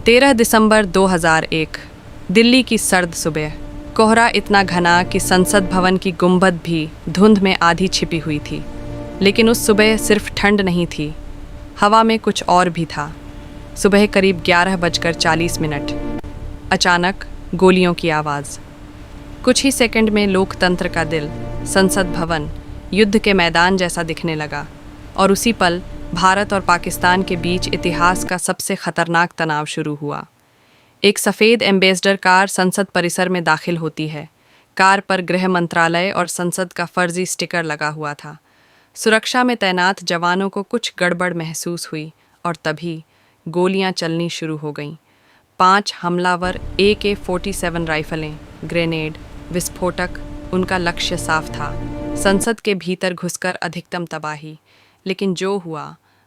13 दिसंबर 2001 दिल्ली की सर्द सुबह। कोहरा इतना घना कि संसद भवन की गुंबद भी धुंध में आधी छिपी हुई थी। लेकिन उस सुबह सिर्फ ठंड नहीं थी, हवा में कुछ और भी था। सुबह करीब 11:40 अचानक गोलियों की आवाज़। कुछ ही सेकंड में लोकतंत्र का दिल, संसद भवन, युद्ध के मैदान जैसा दिखने लगा। और उसी पल भारत और पाकिस्तान के बीच इतिहास का सबसे खतरनाक तनाव शुरू हुआ। एक सफ़ेद एम्बेसडर कार संसद परिसर में दाखिल होती है। कार पर गृह मंत्रालय और संसद का फर्जी स्टिकर लगा हुआ था। सुरक्षा में तैनात जवानों को कुछ गड़बड़ महसूस हुई और तभी गोलियां चलनी शुरू हो गईं। 5 हमलावर AK-47 राइफलें, ग्रेनेड, विस्फोटक, उनका लक्ष्य साफ था, संसद के भीतर घुसकर अधिकतम तबाही। लेकिन जो हुआ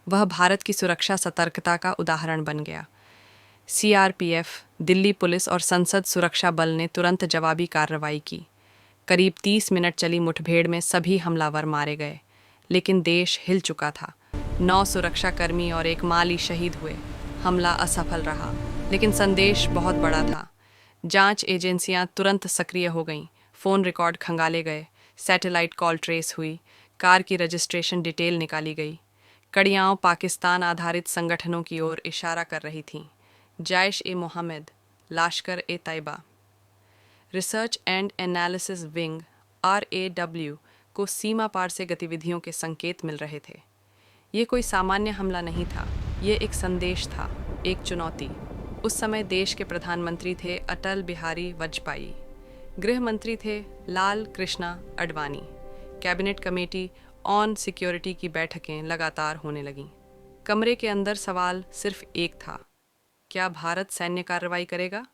वह भारत की सुरक्षा सतर्कता का उदाहरण बन गया। CRPF, दिल्ली पुलिस और संसद सुरक्षा बल ने तुरंत जवाबी कार्रवाई की। करीब 30 मिनट चली मुठभेड़ में सभी हमलावर मारे गए, लेकिन देश हिल चुका था। 9 सुरक्षाकर्मी और एक माली शहीद हुए। हमला असफल रहा, लेकिन संदेश बहुत बड़ा था। जांच एजेंसियां तुरंत सक्रिय हो गईं, फ़ोन रिकॉर्ड खंगाले गए, सैटेलाइट कॉल ट्रेस हुई, कार की रजिस्ट्रेशन डिटेल निकाली गई। कड़ियाँ पाकिस्तान आधारित संगठनों की ओर इशारा कर रही थीं। Jaish-e-Mohammed, Lashkar-e-Taiba, research and analysis wing RAW को सीमा पार से गतिविधियों के संकेत मिल रहे थे। ये कोई सामान्य हमला नहीं था, ये एक संदेश था, एक चुनौती। उस समय देश के प्रधानमंत्री थे अटल बिहारी वाजपेयी, गृह मंत्री थे Lal Krishna Advani. Cabinet committee on security की बैठकें लगातार होने लगीं। कमरे के अंदर सवाल सिर्फ एक था, क्या भारत सैन्य कार्रवाई करेगा?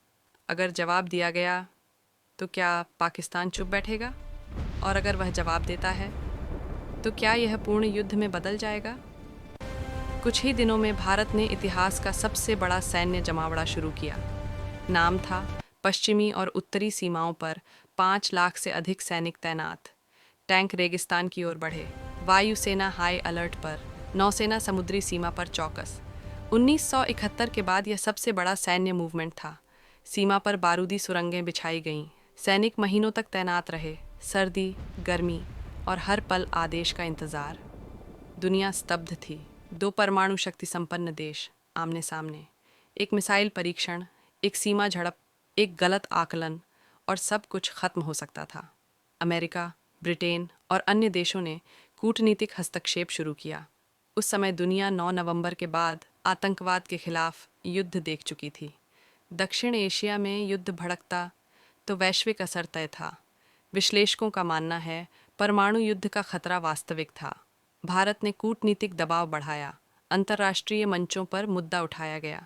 अगर जवाब दिया गया तो क्या पाकिस्तान चुप बैठेगा? और अगर वह जवाब देता है तो क्या यह पूर्ण युद्ध में बदल जाएगा? कुछ ही दिनों में भारत ने इतिहास का सबसे बड़ा सैन्य जमावड़ा शुरू किया। नाम था पश्चिमी और उत्तरी सीमाओं पर 5 लाख से अधिक सैनिक तैनात। टैंक रेगिस्तान की ओर बढ़े, वायुसेना हाई अलर्ट पर, नौसेना समुद्री सीमा पर चौकस। 1971 के बाद यह सबसे बड़ा सैन्य मूवमेंट था। सीमा पर बारूदी सुरंगें बिछाई गईं, सैनिक महीनों तक तैनात रहे, सर्दी, गर्मी और हर पल आदेश का इंतज़ार। दुनिया स्तब्ध थी। 2 परमाणु शक्ति संपन्न देश आमने सामने। एक मिसाइल परीक्षण, एक सीमा झड़प, एक गलत आकलन और सब कुछ खत्म हो सकता था। अमेरिका, ब्रिटेन और अन्य देशों ने कूटनीतिक हस्तक्षेप शुरू किया। उस समय दुनिया 9 नवंबर के बाद आतंकवाद के खिलाफ युद्ध देख चुकी थी। दक्षिण एशिया में युद्ध भड़कता तो वैश्विक असर तय था। विश्लेषकों का मानना है परमाणु युद्ध का खतरा वास्तविक था। भारत ने कूटनीतिक दबाव बढ़ाया, अंतर्राष्ट्रीय मंचों पर मुद्दा उठाया गया।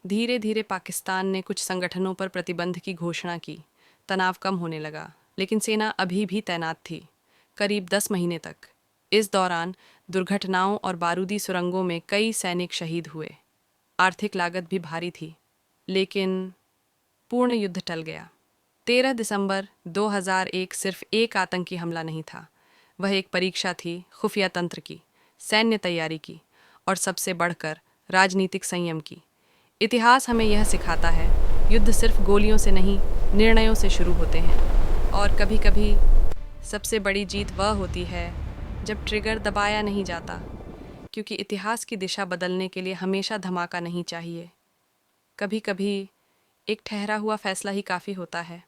धीरे धीरे पाकिस्तान ने कुछ संगठनों पर प्रतिबंध की घोषणा की। तनाव कम होने लगा, लेकिन सेना अभी भी तैनात थी, करीब 10 महीने तक। इस दौरान दुर्घटनाओं और बारूदी सुरंगों में कई सैनिक शहीद हुए। आर्थिक लागत भी भारी थी, लेकिन पूर्ण युद्ध टल गया। 13 दिसंबर 2001 सिर्फ एक आतंकी हमला नहीं था, वह एक परीक्षा थी खुफिया तंत्र की, सैन्य तैयारी की और सबसे बढ़कर राजनीतिक संयम की। इतिहास हमें यह सिखाता है, युद्ध सिर्फ गोलियों से नहीं, निर्णयों से शुरू होते हैं। और कभी-कभी सबसे बड़ी जीत वह होती है जब ट्रिगर दबाया नहीं जाता, क्योंकि इतिहास की दिशा बदलने के लिए हमेशा धमाका नहीं चाहिए। कभी-कभी एक ठहरा हुआ फैसला ही काफ़ी होता है।